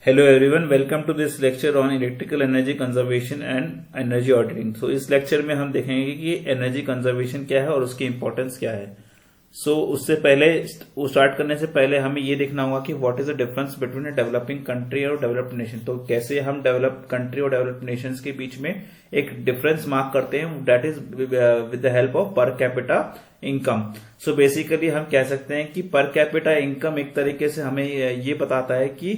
Hello everyone, welcome to this lecture on electrical energy conservation and energy auditing. तो इस lecture में हम देखेंगे कि एनर्जी कंजर्वेशन क्या है और उसकी इंपॉर्टेंस क्या है। उससे पहले वो स्टार्ट करने से पहले हमें ये देखना होगा कि what is the difference between a developing country और डेवलप्ड नेशन। तो कैसे हम डेवलप कंट्री और डेवलप्ड नेशंस के बीच में एक डिफरेंस मार्क करते हैं, that is with the help of per capita income. So basically हम कह सकते हैं कि पर कैपिटा इनकम एक तरीके से हमें ये बताता है कि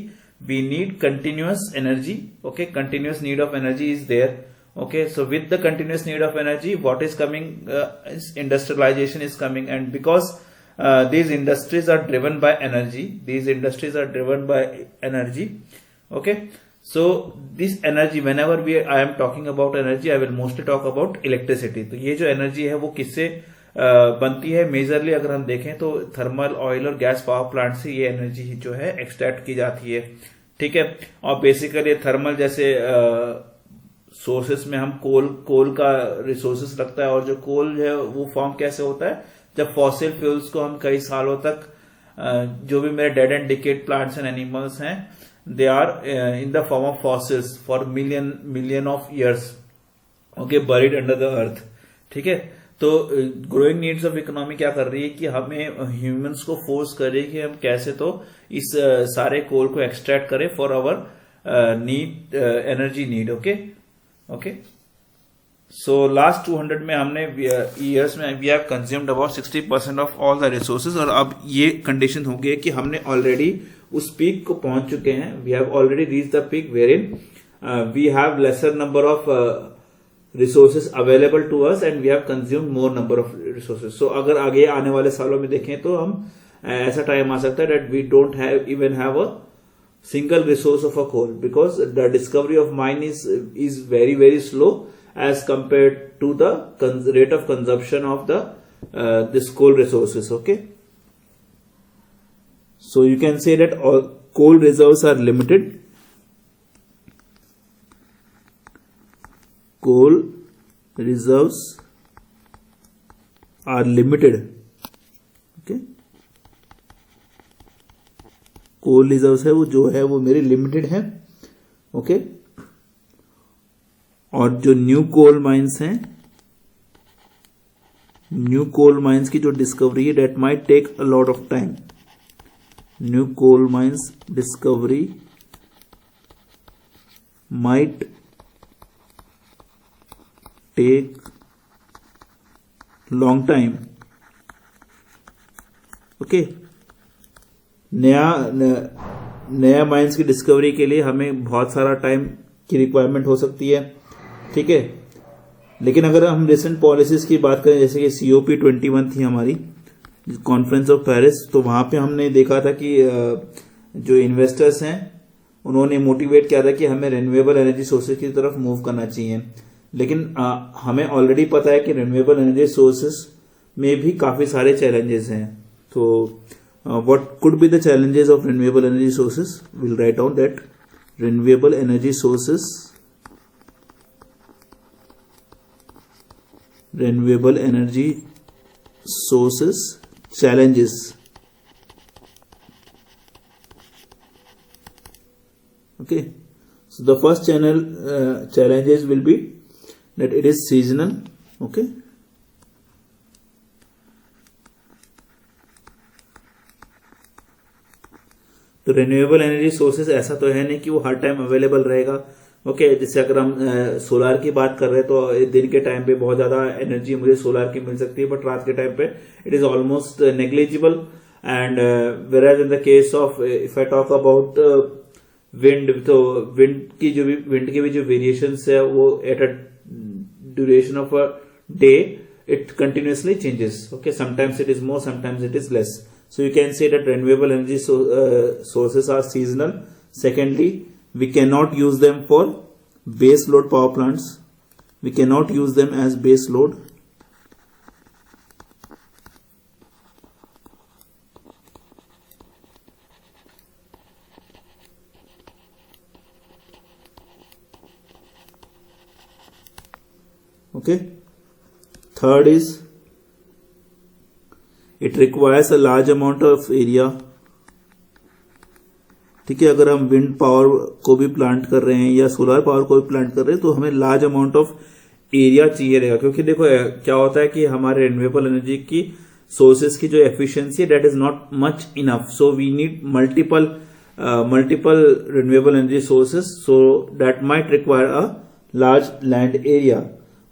we need continuous energy. Okay, continuous need of energy is there. Okay, so with the continuous need of energy, what is coming is industrialization is coming, and because these industries are driven by energy, okay, so this energy, whenever I am talking about energy, I will mostly talk about electricity. तो ये जो energy है वो किससे बनती है? Majorly अगर हम देखें तो थर्मल, ऑयल और गैस पावर प्लांट से ये एनर्जी जो है एक्सट्रैक्ट की जाती है। ठीक है, और बेसिकली थर्मल जैसे सोर्सेस में हम कोल का रिसोर्सेस लगता है, और जो कोल है वो फॉर्म कैसे होता है? जब फॉसिल फ्यूल्स को हम कई सालों तक जो भी मेरे dead and decayed plants and animals हैं, they are in the form of fossils for million of years, okay, buried under the earth. ठीक है, तो ग्रोइंग नीड्स ऑफ इकोनॉमी क्या कर रही है कि हमें ह्यूमंस को फोर्स कर रही है कि हम कैसे तो इस सारे कोल को एक्सट्रैक्ट करें for our need, energy need. Okay, so last 200 में हमने ईयर्स में we have consumed about 60% of all the resources, और अब ये कंडीशन हो गई है कि हमने ऑलरेडी उस पीक को पहुंच चुके हैं। We have already reach the peak wherein we have lesser number of resources available to us and we have consumed more number of resources. So अगर आगे आने वाले सालों में देखें तो हम ऐसा टाइम आ सकता है that we don't have a single resource of a coal, because the discovery of mine is very slow as compared to the rate of consumption of the this coal resources. Okay, so you can say that all coal reserves are limited. Coal reserves are limited. Okay, coal reserves है वो जो है वो मेरी limited है। Okay, और जो new coal mines हैं, न्यू कोल माइंस की जो डिस्कवरी है, that might take a lot of time. New coal mines discovery might take long time. Okay, नया माइंस की डिस्कवरी के लिए हमें बहुत सारा टाइम की रिक्वायरमेंट हो सकती है। ठीक है, लेकिन अगर हम रिसेंट पॉलिसीज की बात करें, जैसे कि COP21 थी हमारी कॉन्फ्रेंस ऑफ पेरिस, तो वहां पे हमने देखा था कि जो इन्वेस्टर्स हैं उन्होंने मोटिवेट किया था कि हमें रिन्यूएबल एनर्जी सोर्सेज की तरफ मूव करना चाहिए। लेकिन हमें ऑलरेडी पता है कि रिन्यूएबल एनर्जी सोर्सेस में भी काफी सारे चैलेंजेस हैं। तो what could be the challenges of renewable energy sources? Will write down that renewable energy sources challenges. Okay, so the first challenges will be that it is seasonal. Okay, तो renewable energy sources ऐसा तो है नहीं कि वो हर time available रहेगा। Okay, जैसे अगर हम सोलार की बात कर रहे हैं तो दिन के टाइम पे बहुत ज्यादा एनर्जी मुझे सोलार की मिल सकती है, बट रात के टाइम पे it is almost negligible. And wherein the case of if I talk about wind, तो विंड की भी जो वेरिएशंस है वो at a duration of a day it continuously changes. Okay, sometimes it is more, sometimes it is less. So you can say that renewable energy sources are seasonal. Secondly, we cannot use them for base load power plants. We cannot use them as base load. Okay, third is it requires a large amount of area ठीक है, अगर हम wind power को भी plant कर रहे हैं या सोलर पावर को भी प्लांट कर रहे हैं तो हमें लार्ज अमाउंट ऑफ एरिया चाहिए रहेगा, क्योंकि देखो क्या होता है कि हमारे रिन्यूएबल एनर्जी की सोर्सेज की जो एफिशिएंसी है that is not much enough, so we need multiple renewable energy sources, so that might require a large land area.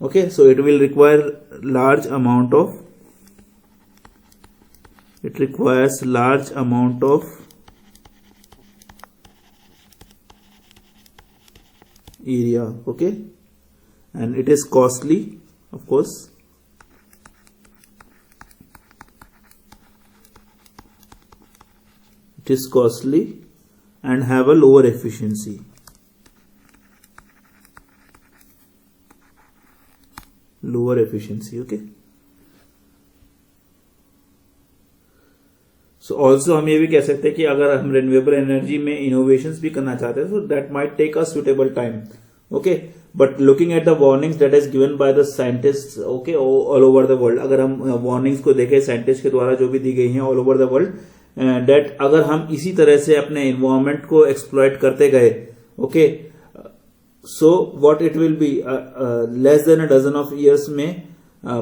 Okay, so it will require large amount of area. Okay, and it is costly, of course. It is costly and have a lower efficiency. Okay. So also हम ये भी कह सकते हैं कि अगर हम renewable energy में इनोवेशंस भी करना चाहते हैं, so that might take a suitable time. Okay, but looking at the warnings that is given by the scientist, okay, all over the world, अगर हम वार्निंग्स को देखें साइंटिस्ट के द्वारा जो भी दी गई हैं all over the world, that अगर हम इसी तरह से अपने इन्वायरमेंट को एक्सप्लॉइट करते गए, okay, so what it will be, less than a dozen of years में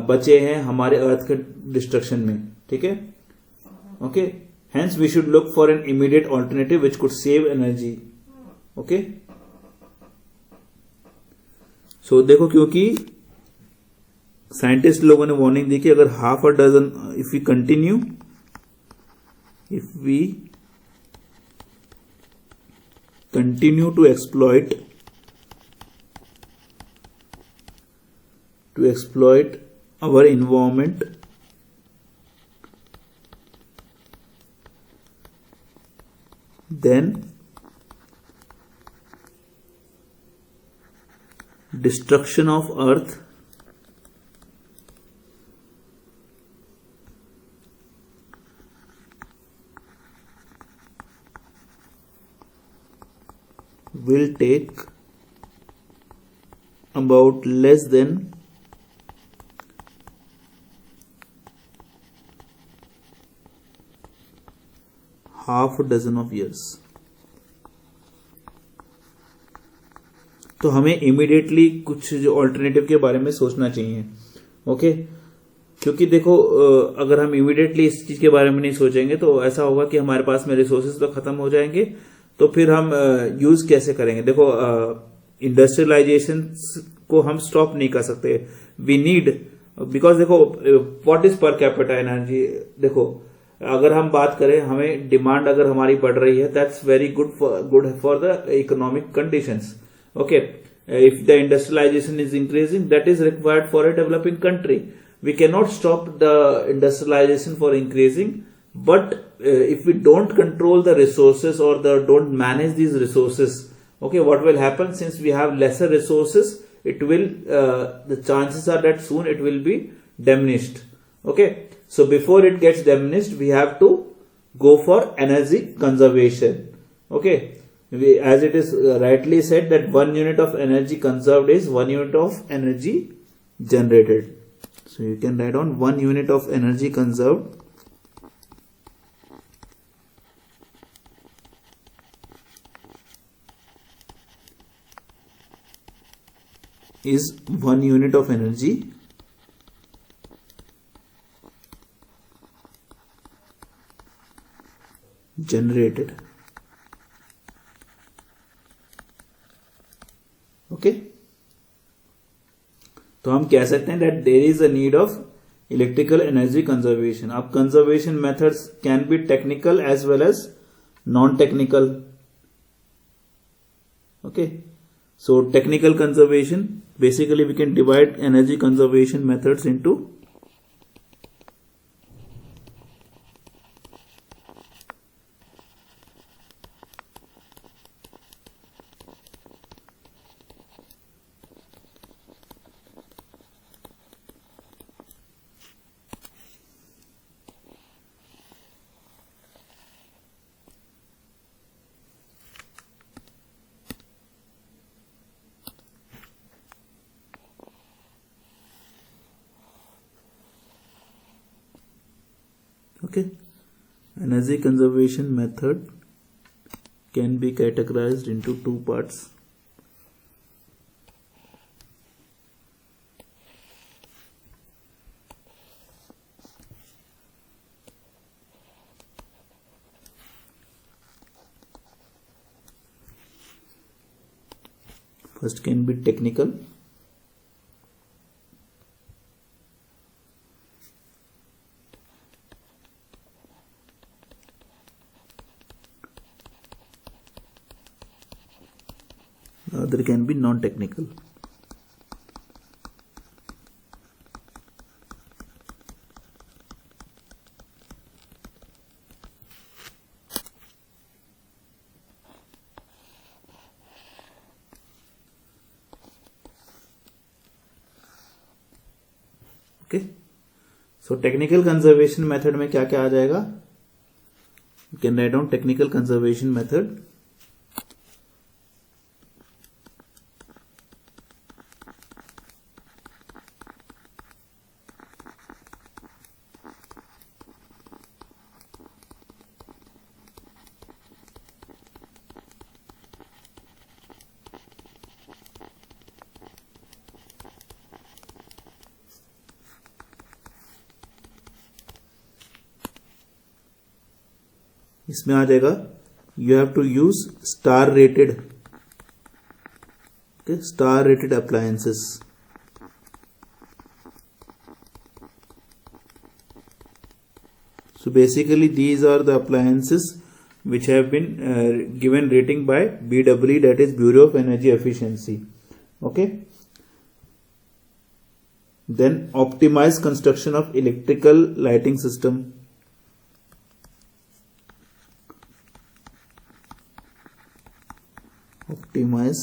बचे हैं हमारे अर्थ के डिस्ट्रक्शन में. ठीक है, okay, hence we should look for an immediate alternative which could save energy. okay, so देखो, क्योंकि साइंटिस्ट लोगों ने वार्निंग दी कि अगर half a dozen if we continue to exploit our environment, then destruction of earth will take about less than half a dozen of years. तो हमें immediately कुछ जो ऑल्टरनेटिव के बारे में सोचना चाहिए. ओके, क्योंकि देखो अगर हम इमीडिएटली इस चीज के बारे में नहीं सोचेंगे तो ऐसा होगा कि हमारे पास में रिसोर्सेज तो खत्म हो जाएंगे, तो फिर हम यूज कैसे करेंगे. देखो इंडस्ट्रियलाइजेशन को हम स्टॉप नहीं कर सकते. वी नीड, बिकॉज देखो what is per capita energy. देखो अगर हम बात करें, हमें डिमांड अगर हमारी बढ़ रही है, that's very good for the economic conditions. Okay, if the industrialization is increasing, that is required for a developing country. We cannot stop the industrialization for increasing, but if we don't control the resources or don't manage these resources, okay, what will happen? Since we have lesser resources, it will the chances are that soon it will be diminished. Okay, so before it gets diminished, we have to go for energy conservation. Okay, as it is rightly said that 1 unit of energy conserved is 1 unit of energy generated. So you can write on 1 unit of energy conserved is 1 unit of energy generated. Okay, तो हम कह सकते हैं that there is a need of electrical energy conservation. अब conservation methods can be technical as well as non technical. Okay, so technical conservation, basically we can divide energy conservation methods into okay, energy conservation method can be categorized into two parts. First can be technical. The other can be non-technical. Okay, so technical conservation method में क्या क्या आ जाएगा? You can write down technical conservation method. इसमें आ जाएगा you have to use star rated, star rated appliances. So basically these are the appliances which have been given rating by BEE, that is Bureau of Energy Efficiency. Okay. Then optimize construction of electrical lighting system. Optimize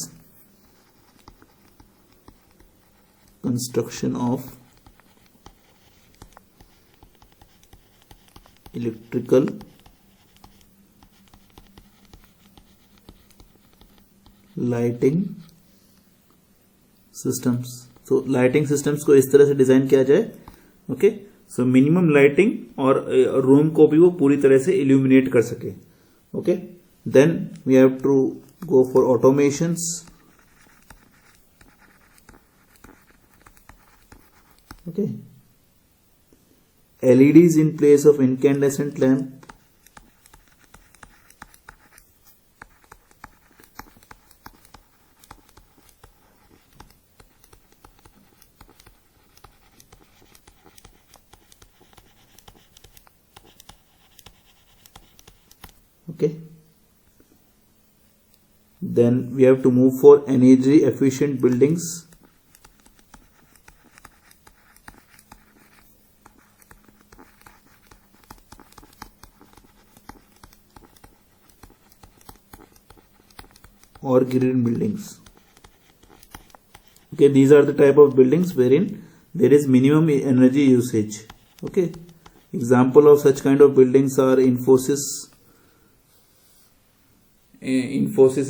construction of electrical lighting systems. तो lighting systems को इस तरह से design किया जाए. Okay, so minimum lighting और room को भी वो पूरी तरह से इल्यूमिनेट कर सके. Okay, then we have to go for automations. Okay, LEDs in place of incandescent lamp. Okay, then we have to move for energy efficient buildings. Or green buildings. Okay, these are the type of buildings wherein there is minimum energy usage. Okay, example of such kind of buildings are Infosys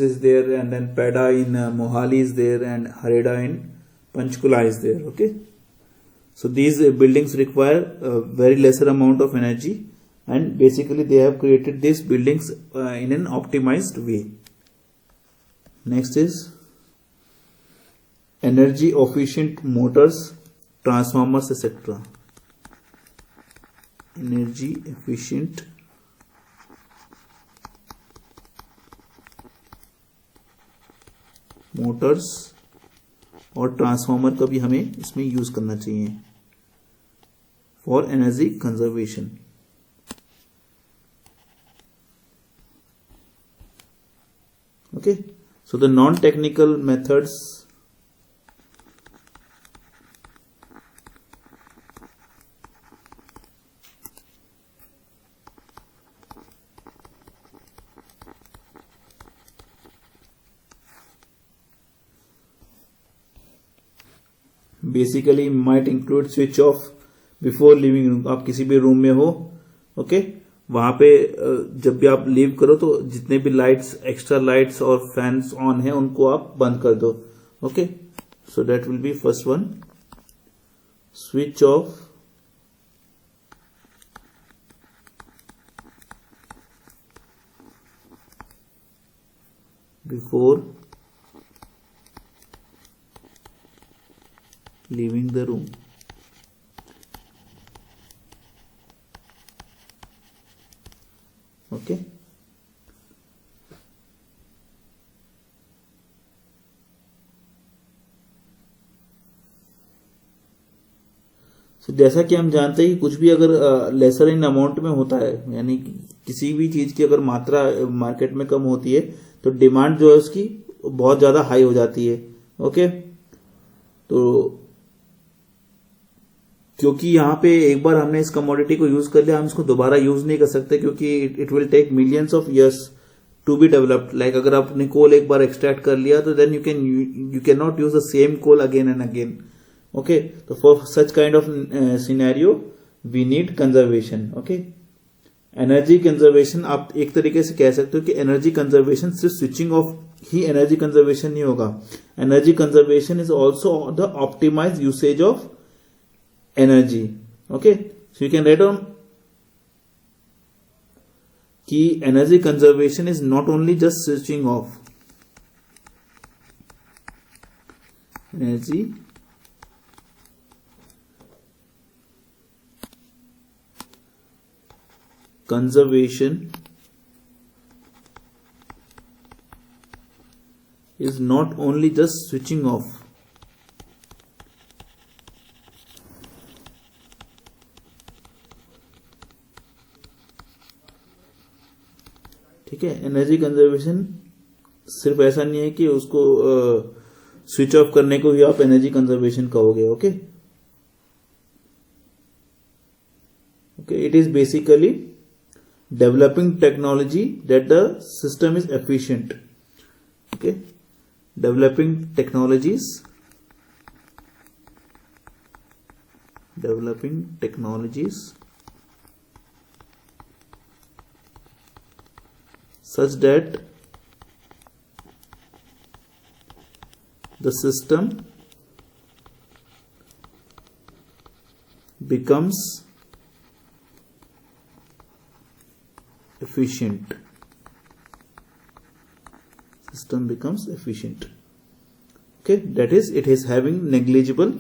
is there, and then PEDA in Mohali is there, and Hareda in Panchkula is there. Okay, so these buildings require a very lesser amount of energy, and basically they have created these buildings in an optimized way. Next is energy efficient motors, transformers, etc. Energy efficient Motors और transformer का भी हमें इसमें use करना चाहिए for energy conservation. Okay, so the non-technical methods basically might include switch off before living room. आप किसी भी रूम में हो, ओके, वहां पे जब भी आप लीव करो तो जितने भी लाइट्स, एक्स्ट्रा लाइट्स और फैंस ऑन है उनको आप बंद कर दो. Okay, so that will be first one, switch off before leaving the room. Okay. So, जैसा कि हम जानते हैं कि कुछ भी अगर लेसर इन अमाउंट में होता है, यानी कि किसी भी चीज की अगर मात्रा मार्केट में कम होती है तो डिमांड जो है उसकी बहुत ज्यादा हाई हो जाती है. ओके. तो क्योंकि यहाँ पे एक बार हमने इस कमोडिटी को यूज कर लिया, हम इसको दोबारा यूज नहीं कर सकते क्योंकि it will take millions of years to be developed. Like अगर आपने कोल एक बार एक्सट्रैक्ट कर लिया तो then you can not use the same coal again and again. Okay. तो for such kind of scenario we need conservation. Okay. Energy conservation आप एक तरीके से कह सकते हो कि एनर्जी कंजर्वेशन सिर्फ स्विचिंग ऑफ ही एनर्जी कंजर्वेशन नहीं होगा. Energy conservation is also the optimise usage of energy. Okay, so you can write down कि energy conservation is not only just switching off. Energy conservation is not only just switching off. ठीक है. Energy conservation सिर्फ ऐसा नहीं है कि उसको switch off करने को ही आप एनर्जी कंजर्वेशन कहोगे. Okay. Okay. It is basically developing technology that the system is efficient. Okay. Developing technologies such that the system becomes efficient. Okay, that is, it is having negligible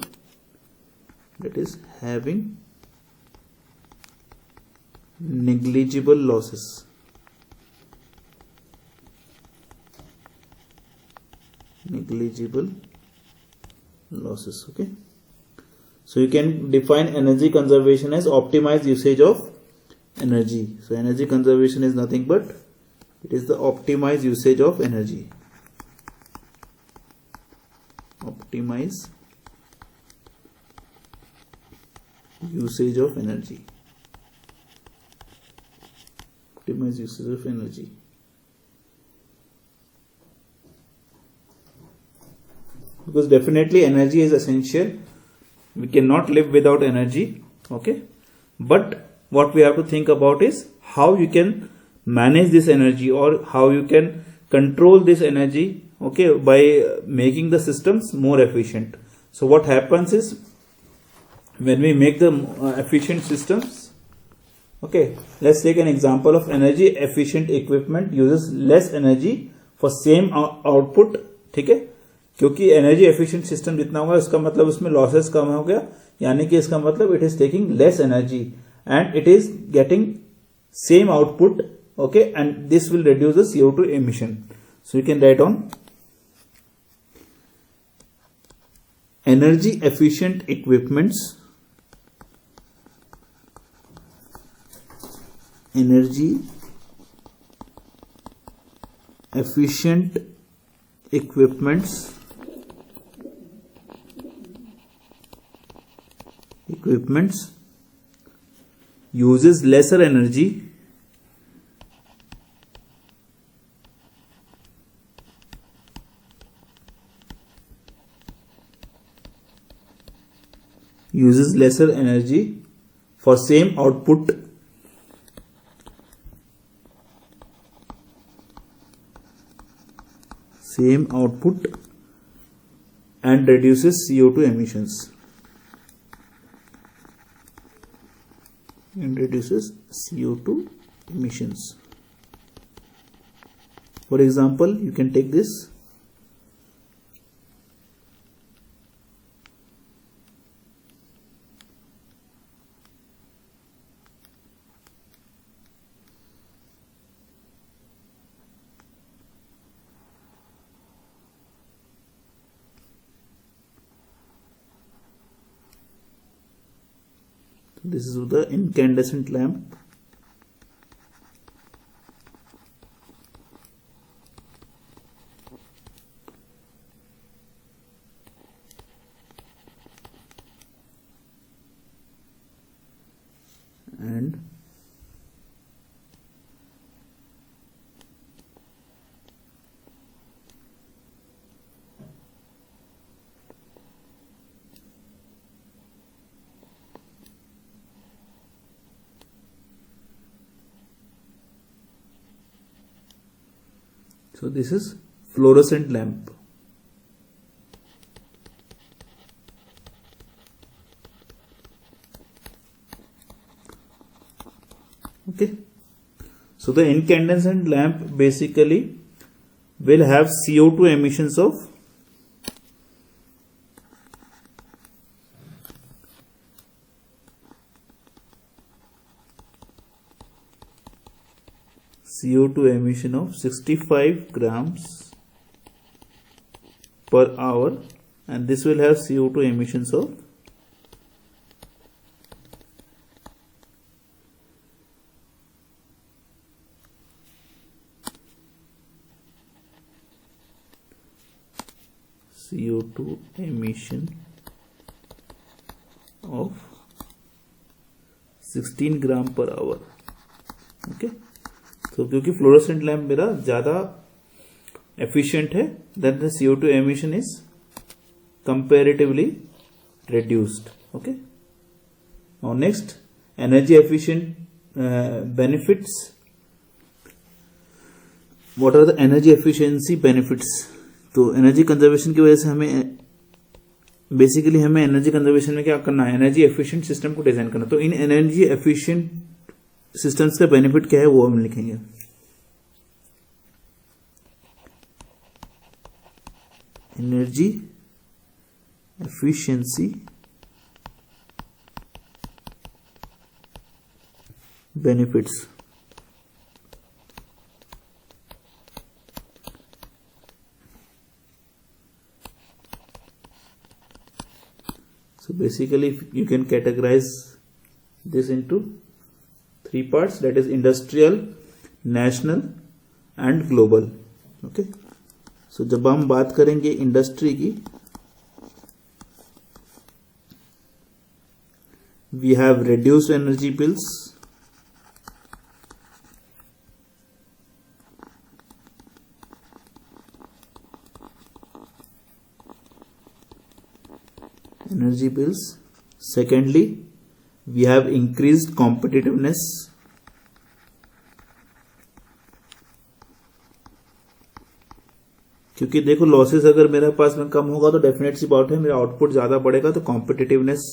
losses. Okay. So you can define energy conservation as optimized usage of energy. So energy conservation is nothing but it is the optimized usage of energy. Optimize usage of energy. Because definitely energy is essential. We cannot live without energy. Okay. But what we have to think about is how you can manage this energy or how you can control this energy. Okay. By making the systems more efficient. So what happens is when we make the efficient systems. Okay. Let's take an example of energy efficient equipment uses less energy for same output. ठीक है. क्योंकि energy efficient system जितना होगा इसका मतलब उसमें losses कम हो गया, यानी कि इसका मतलब it is taking less energy and it is getting same output. Okay. And this will reduce the CO2 emission. So you can write on energy efficient equipments uses lesser energy for same output and reduces CO2 emissions. For example, you can take this. This is the incandescent lamp. And so this is fluorescent lamp. Okay, so the incandescent lamp basically will have CO2 emissions of CO2 emission of 65 grams per hour, and this will have CO2 emissions of 16 gram per hour. Okay, तो क्योंकि fluorescent lamp मेरा ज्यादा efficient है, then the CO2 emission is comparatively reduced. Okay, now next, energy efficient benefits. What are the energy efficiency benefits? तो energy conservation की वजह से हमें बेसिकली एनर्जी कंजर्वेशन में क्या करना है, एनर्जी एफिशिएंट सिस्टम को डिजाइन करना. तो इन एनर्जी एफिशिएंट सिस्टम्स का बेनिफिट क्या है वो हम लिखेंगे. Energy efficiency benefits. So basically you can categorize this into three parts, that is industrial, national and global. Okay, so जब हम बात करेंगे इंडस्ट्री की, we have reduced energy bills, energy bills. Secondly, we have increased competitiveness. क्योंकि देखो losses अगर मेरे पास में कम होगा तो डेफिनेट सी बात है मेरा आउटपुट ज्यादा बढ़ेगा, तो competitiveness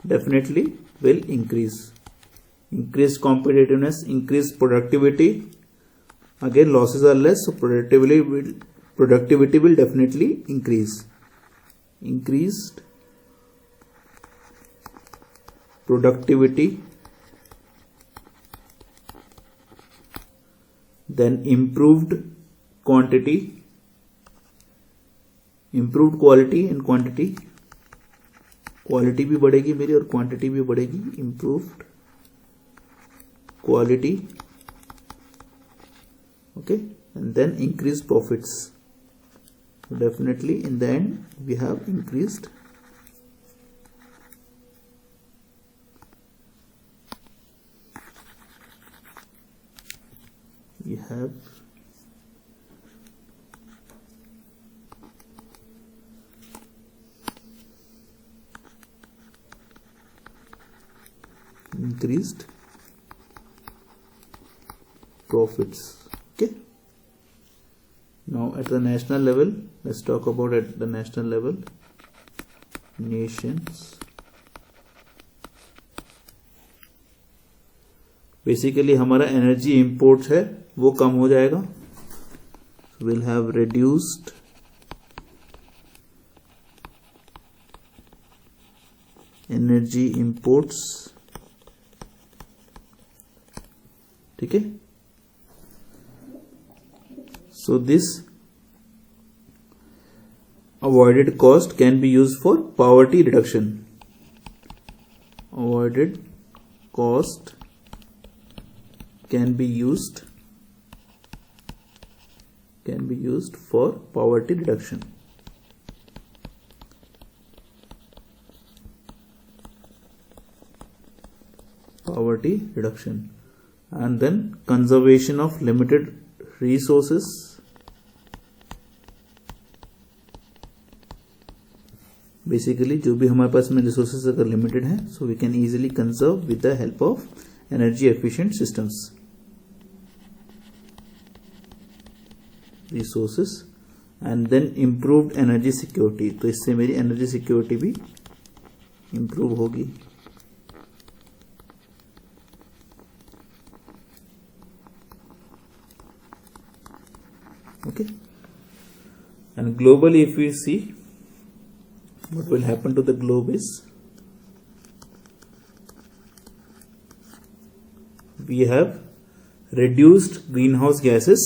definitely will increase. Increase competitiveness, increase productivity. Again losses are less, so productivity will definitely increase. Increased productivity, then improved quantity, improved quality and quantity. Quality भी बढ़ेगी मेरी और क्वांटिटी भी बढ़ेगी. improved quality, okay, and then increased profits. So definitely in the end we have increased increased profits. Okay, now at the national level, let's talk about at the national level, nations. Basically हमारा energy imports है वो कम हो जाएगा. will have reduced energy imports. ठीक है, so this avoided cost can be used for poverty reduction. Avoided cost can be used for poverty reduction. Poverty reduction. And then conservation of limited resources. Basically जो भी हमारे पास में resources अगर limited है, so we can easily conserve with the help of energy efficient systems. Resources and then improved energy security. तो इससे मेरी एनर्जी सिक्योरिटी भी इम्प्रूव होगी. Okay, and globally if we see what will happen to the globe is we have reduced greenhouse gases,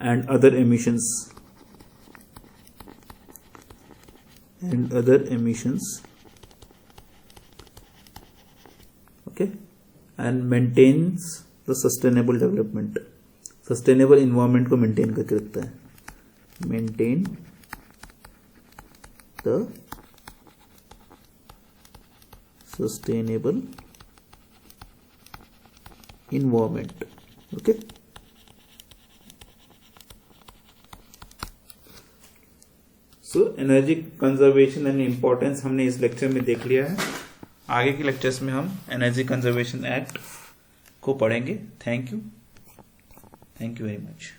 and other emissions okay, and maintains the sustainable development. Sustainable environment को maintain करके रखता है. Maintain the sustainable environment. Okay, so energy conservation and importance हमने इस lecture में देख लिया है. आगे के लेक्चर्स में हम एनर्जी कंजर्वेशन एक्ट को पढ़ेंगे. Thank you very much.